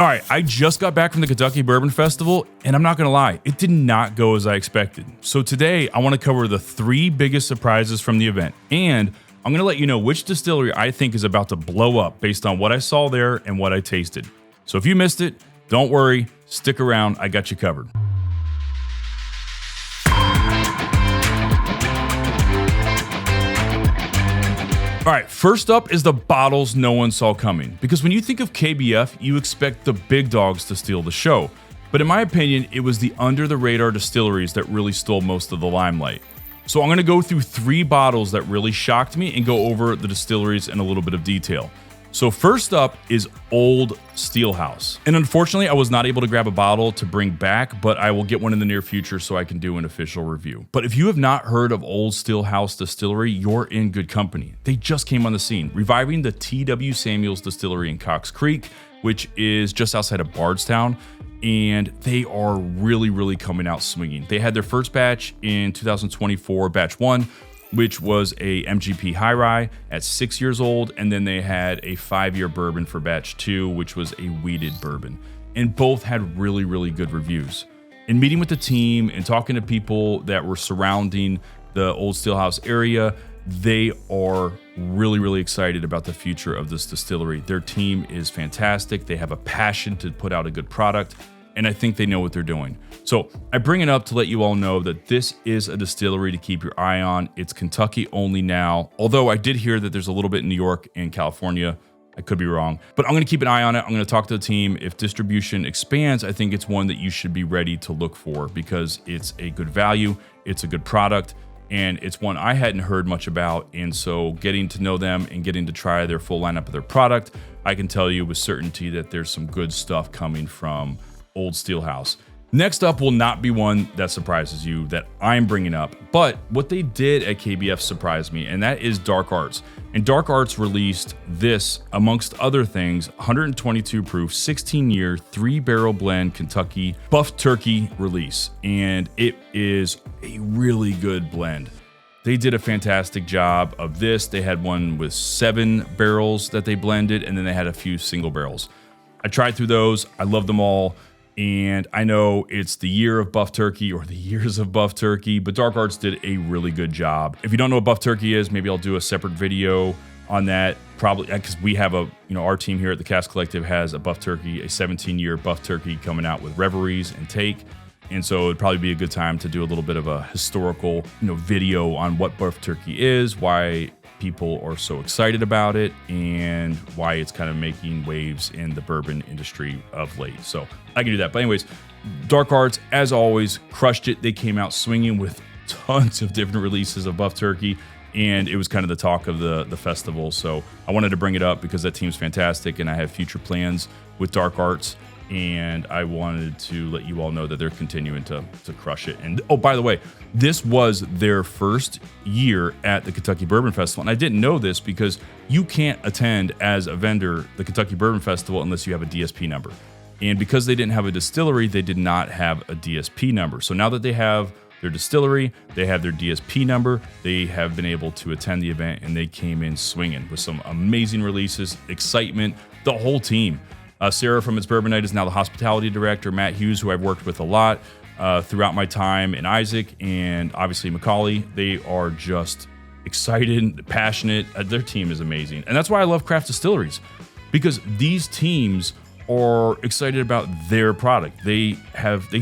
All right, I just got back from the Kentucky Bourbon Festival, and I'm not gonna lie, it did not go as I expected. So today, I wanna cover the 3 biggest surprises from the event, and I'm gonna let you know which distillery I think is about to blow up based on what I saw there and what I tasted. So if you missed it, don't worry, stick around, I got you covered. All right, first up is the bottles no one saw coming. Because when you think of KBF, you expect the big dogs to steal the show. But in my opinion, it was the under-the-radar distilleries that really stole most of the limelight. So I'm gonna go through 3 bottles that really shocked me and go over the distilleries in a little bit of detail. So first up is Old Steelhouse. And unfortunately, I was not able to grab a bottle to bring back, but I will get one in the near future so I can do an official review. But if you have not heard of Old Steelhouse Distillery, you're in good company. They just came on the scene, reviving the T.W. Samuels Distillery in Cox Creek, which is just outside of Bardstown. And they are really coming out swinging. They had their first batch in 2024, batch 1, which was a MGP High Rye at 6 years old, and then they had a 5-year bourbon for batch 2, which was a wheated bourbon. And both had really good reviews. In meeting with the team and talking to people that were surrounding the Old Steelhouse area, they are really excited about the future of this distillery. Their team is fantastic. They have a passion to put out a good product, and I think they know what they're doing. So I bring it up to let you all know that this is a distillery to keep your eye on. It's Kentucky only now, although I did hear that there's a little bit in New York and California. I could be wrong, but I'm gonna keep an eye on it. I'm gonna talk to the team. If distribution expands, I think it's one that you should be ready to look for because it's a good value, it's a good product, and it's one I hadn't heard much about. And so getting to know them and getting to try their full lineup of their product, I can tell you with certainty that there's some good stuff coming from Old Steelhouse. Next up will not be one that surprises you that I'm bringing up, but what they did at KBF surprised me, and that is Dark Arts. And Dark Arts released this, amongst other things, 122 proof, 16-year, 3-barrel blend Kentucky Buff Turkey release, and it is a really good blend. They did a fantastic job of this. They had one with 7 barrels that they blended, and then they had a few single barrels. I tried through those. I love them all. And I know it's the year of Buff Turkey or the years of Buff Turkey, but Dark Arts did a really good job. If you don't know what Buff Turkey is, maybe I'll do a separate video on that, probably because we have our team here at the Cask Collective has a Buff Turkey, a 17-year Buff Turkey coming out with Reveries and Take. And so it'd probably be a good time to do a little bit of a historical, video on what Buff Turkey is, why people are so excited about it, and why it's kind of making waves in the bourbon industry of late. So I can do that. But anyways, Dark Arts, as always, crushed it. They came out swinging with tons of different releases of Buff Turkey, and it was kind of the talk of the festival. So I wanted to bring it up because that team's fantastic, and I have future plans with Dark Arts. And I wanted to let you all know that they're continuing to crush it. And oh, by the way, this was their first year at the Kentucky Bourbon Festival. And I didn't know this because you can't attend as a vendor the Kentucky Bourbon Festival unless you have a DSP number. And because they didn't have a distillery, they did not have a DSP number. So now that they have their distillery, they have their DSP number, they have been able to attend the event, and they came in swinging with some amazing releases, excitement, the whole team. Sarah from It's Bourbon Night is now the hospitality director. Matt Hughes, who I've worked with a lot throughout my time, and Isaac, and obviously Macaulay. They are just excited, passionate. Their team is amazing. And that's why I love craft distilleries, because these teams are excited about their product. They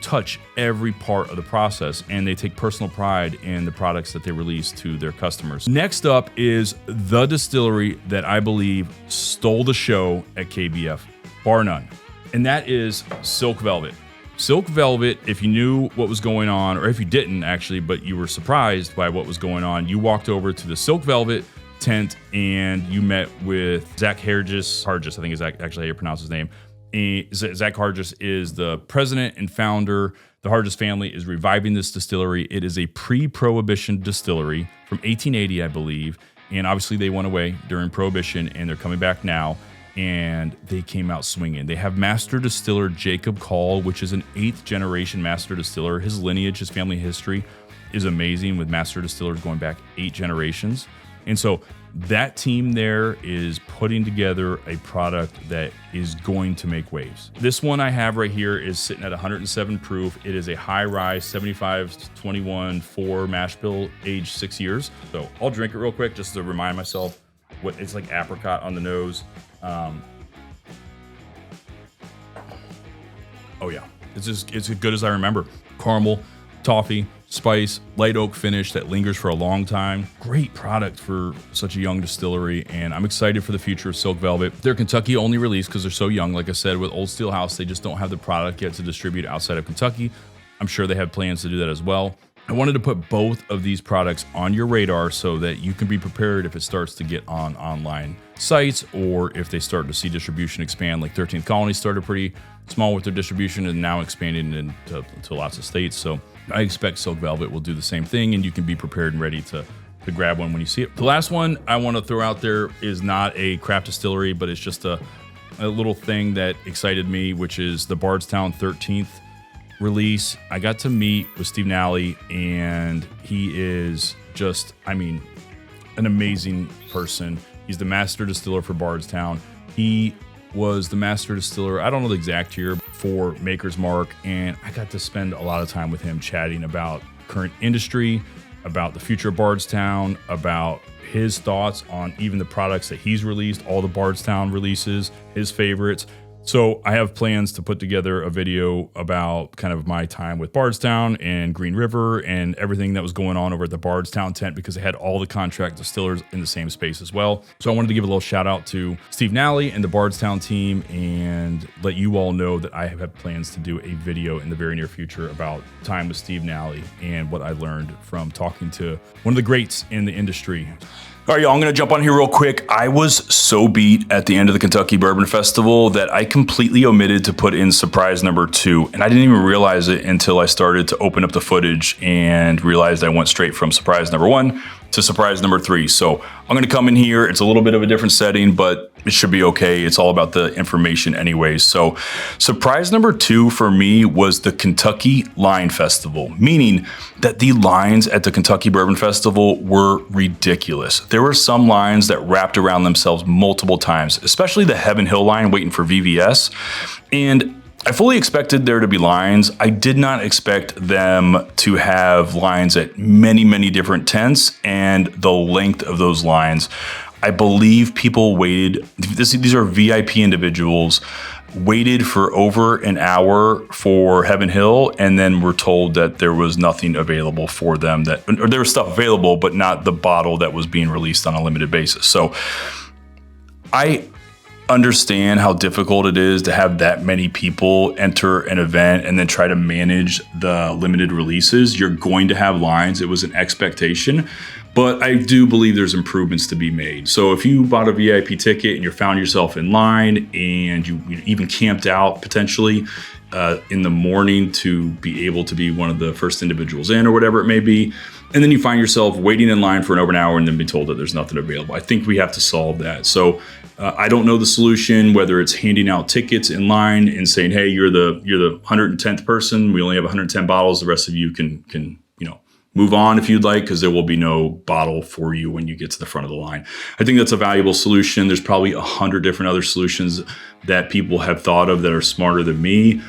touch every part of the process, and they take personal pride in the products that they release to their customers. Next up is the distillery that I believe stole the show at KBF. Bar none. And that is Silk Velvet. Silk Velvet, if you knew what was going on, or if you didn't actually, but you were surprised by what was going on, you walked over to the Silk Velvet tent and you met with Zach Hargis, I think is actually how you pronounce his name. Zach Hargis is the president and founder. The Hargis family is reviving this distillery. It is a pre-Prohibition distillery from 1880, I believe. And obviously they went away during Prohibition, and they're coming back now. And they came out swinging. They have master distiller Jacob Call, which is an 8th generation master distiller. His lineage, his family history is amazing, with master distillers going back 8 generations. And so that team there is putting together a product that is going to make waves. This one I have right here is sitting at 107 proof. It is a high rye 75 to 21 4 mash bill, aged 6 years. So I'll drink it real quick just to remind myself what it's like. Apricot on the nose. Oh yeah, it's as good as I remember. Caramel, toffee, spice, light oak finish that lingers for a long time. Great product for such a young distillery, and I'm excited for the future of Silk Velvet. They're Kentucky only release because they're so young. Like I said, with Old Steel House, they just don't have the product yet to distribute outside of Kentucky. I'm sure they have plans to do that as well. I wanted to put both of these products on your radar so that you can be prepared if it starts to get on online sites, or if they start to see distribution expand. Like 13th Colony started pretty small with their distribution and now expanding into lots of states. So I expect Silk Velvet will do the same thing, and you can be prepared and ready to grab one when you see it. The last one I want to throw out there is not a craft distillery, but it's just a little thing that excited me, which is the Bardstown 13th release. I got to meet with Steve Nally, and he is just, an amazing person. He's the master distiller for Bardstown. He was the master distiller, I don't know the exact year, for Maker's Mark, and I got to spend a lot of time with him chatting about current industry, about the future of Bardstown, about his thoughts on even the products that he's released, all the Bardstown releases, his favorites. So I have plans to put together a video about kind of my time with Bardstown and Green River and everything that was going on over at the Bardstown tent, because they had all the contract distillers in the same space as well. So I wanted to give a little shout out to Steve Nally and the Bardstown team and let you all know that I have plans to do a video in the very near future about time with Steve Nally and what I learned from talking to one of the greats in the industry. All right, y'all, I'm going to jump on here real quick. I was so beat at the end of the Kentucky Bourbon Festival that I completely omitted to put in surprise number 2. And I didn't even realize it until I started to open up the footage and realized I went straight from surprise number 1 to surprise number 3. So I'm going to come in here. It's a little bit of a different setting, but it should be okay. It's all about the information anyways. So surprise number 2 for me was the Kentucky Line Festival, meaning that the lines at the Kentucky Bourbon Festival were ridiculous. There were some lines that wrapped around themselves multiple times, especially the Heaven Hill line waiting for VVS. And I fully expected there to be lines. I did not expect them to have lines at many, many different tents and the length of those lines. I believe people waited, these are VIP individuals, waited for over an hour for Heaven Hill, and then were told that there was nothing available for them, or there was stuff available, but not the bottle that was being released on a limited basis. So I understand how difficult it is to have that many people enter an event and then try to manage the limited releases. You're going to have lines. It was an expectation, but I do believe there's improvements to be made. So if you bought a VIP ticket and you found yourself in line and you even camped out potentially in the morning to be able to be one of the first individuals in or whatever it may be, and then you find yourself waiting in line for over an hour and then be told that there's nothing available, I think we have to solve that. So I don't know the solution, whether it's handing out tickets in line and saying, hey, you're the 110th person. We only have 110 bottles. The rest of you can move on if you'd like, because there will be no bottle for you when you get to the front of the line. I think that's a valuable solution. There's probably 100 different other solutions that people have thought of that are smarter than me.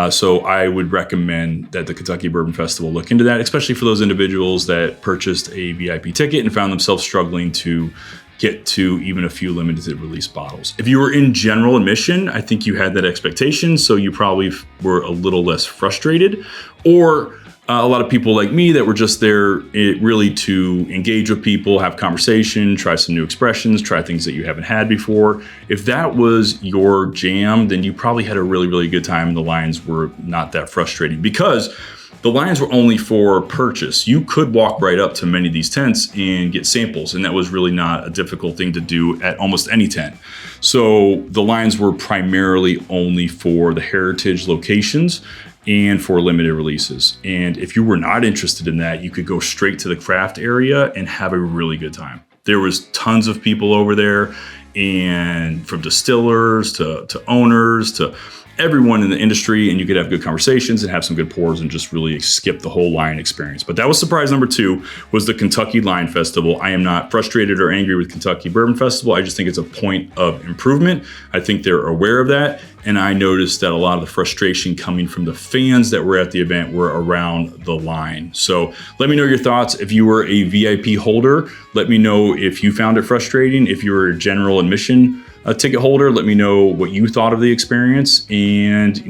So I would recommend that the Kentucky Bourbon Festival look into that, especially for those individuals that purchased a VIP ticket and found themselves struggling to get to even a few limited release bottles. If you were in general admission, I think you had that expectation, so you probably were a little less frustrated. Or a lot of people like me that were just there really to engage with people, have conversation, try some new expressions, try things that you haven't had before. If that was your jam, then you probably had a really, really good time and the lines were not that frustrating, because the lines were only for purchase. You could walk right up to many of these tents and get samples, and that was really not a difficult thing to do at almost any tent. So the lines were primarily only for the heritage locations and for limited releases. And if you were not interested in that, you could go straight to the craft area and have a really good time. There was tons of people over there, and from distillers to owners to everyone in the industry, and you could have good conversations and have some good pours and just really skip the whole line experience. But that was surprise number 2, was the Kentucky Line Festival. I am not frustrated or angry with Kentucky Bourbon Festival. I just think it's a point of improvement. I think they're aware of that. And I noticed that a lot of the frustration coming from the fans that were at the event were around the line. So let me know your thoughts. If you were a VIP holder, let me know if you found it frustrating. If you were a general admission ticket holder, let me know what you thought of the experience. And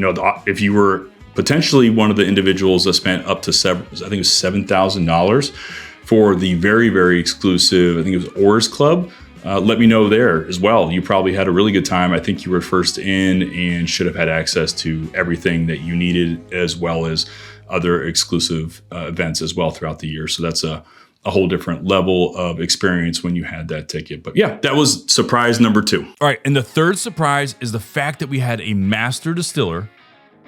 if you were potentially one of the individuals that spent up to I think it was $7,000 for the very, very exclusive, I think it was Oars Club, let me know there as well. You probably had a really good time. I think you were first in and should have had access to everything that you needed, as well as other exclusive events as well throughout the year. So that's a whole different level of experience when you had that ticket. But yeah, that was surprise number 2. All right, and the third surprise is the fact that we had a master distiller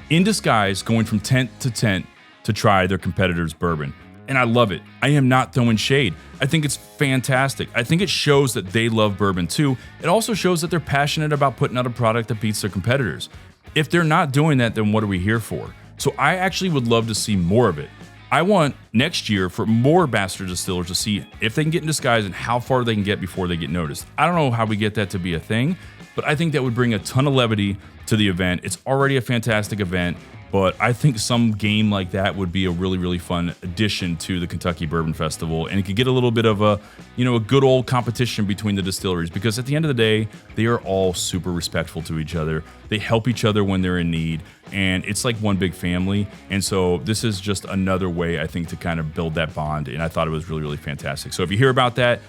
in disguise going from tent to tent to try their competitors' bourbon. And I love it. I am not throwing shade. I think it's fantastic. I think it shows that they love bourbon too. It also shows that they're passionate about putting out a product that beats their competitors. If they're not doing that, then what are we here for? So I actually would love to see more of it. I want next year for more master distillers to see if they can get in disguise and how far they can get before they get noticed. I don't know how we get that to be a thing, but I think that would bring a ton of levity to the event. It's already a fantastic event, but I think some game like that would be a really, really fun addition to the Kentucky Bourbon Festival. And it could get a little bit of a good old competition between the distilleries, because at the end of the day, they are all super respectful to each other. They help each other when they're in need, and it's like one big family. And so this is just another way, I think, to kind of build that bond. And I thought it was really, really fantastic. So if you hear about that,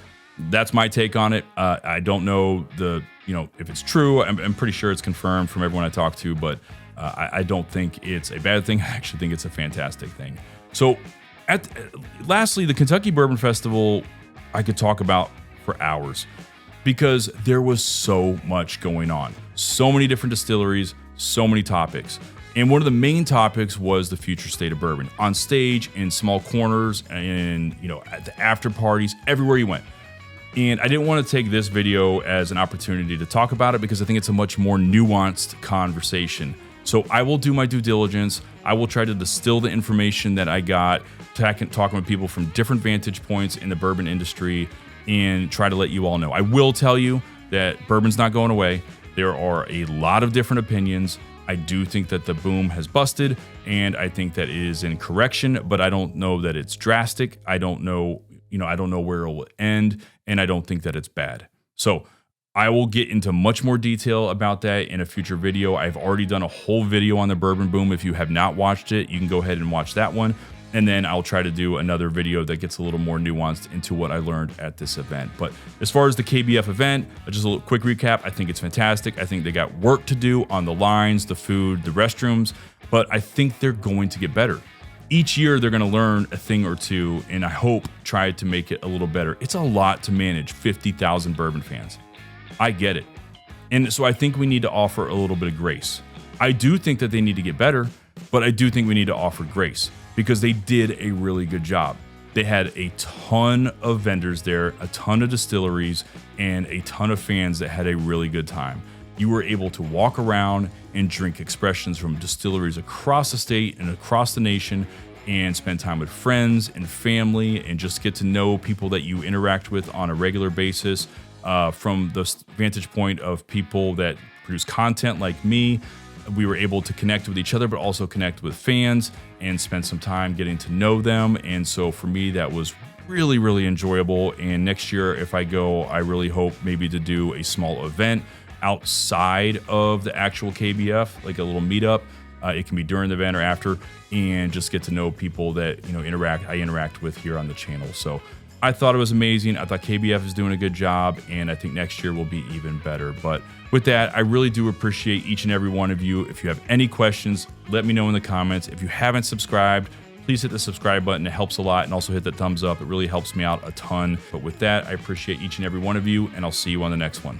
that's my take on it. I don't know if it's true. I'm pretty sure it's confirmed from everyone I talked to, but I don't think it's a bad thing. I actually think it's a fantastic thing. So lastly, the Kentucky Bourbon Festival, I could talk about for hours because there was so much going on. So many different distilleries, so many topics. And one of the main topics was the future state of bourbon on stage, in small corners, and at the after parties, everywhere you went. And I didn't want to take this video as an opportunity to talk about it because I think it's a much more nuanced conversation. So I will do my due diligence. I will try to distill the information that I got, talking with people from different vantage points in the bourbon industry, and try to let you all know. I will tell you that bourbon's not going away. There are a lot of different opinions. I do think that the boom has busted, and I think that it is in correction, but I don't know that it's drastic. I don't know where it will end, and I don't think that it's bad. So I will get into much more detail about that in a future video. I've already done a whole video on the bourbon boom. If you have not watched it, you can go ahead and watch that one. And then I'll try to do another video that gets a little more nuanced into what I learned at this event. But as far as the KBF event, just a little quick recap. I think it's fantastic. I think they got work to do on the lines, the food, the restrooms, but I think they're going to get better. Each year they're going to learn a thing or two, and I hope try to make it a little better. It's a lot to manage 50,000 bourbon fans. I get it. And so I think we need to offer a little bit of grace. I do think that they need to get better, but I do think we need to offer grace because they did a really good job. They had a ton of vendors there, a ton of distilleries, and a ton of fans that had a really good time. You were able to walk around and drink expressions from distilleries across the state and across the nation, and spend time with friends and family and just get to know people that you interact with on a regular basis. From the vantage point of people that produce content like me, we were able to connect with each other, but also connect with fans and spend some time getting to know them. And so for me, that was really, really enjoyable. And next year, if I go, I really hope maybe to do a small event outside of the actual KBF, like a little meetup. It can be during the event or after, and just get to know people that I interact with here on the channel. So I thought it was amazing. I thought KBF is doing a good job, and I think next year will be even better. But with that, I really do appreciate each and every one of you. If you have any questions, let me know in the comments. If you haven't subscribed, please hit the subscribe button. It helps a lot, and also hit the thumbs up. It really helps me out a ton. But with that, I appreciate each and every one of you, and I'll see you on the next one.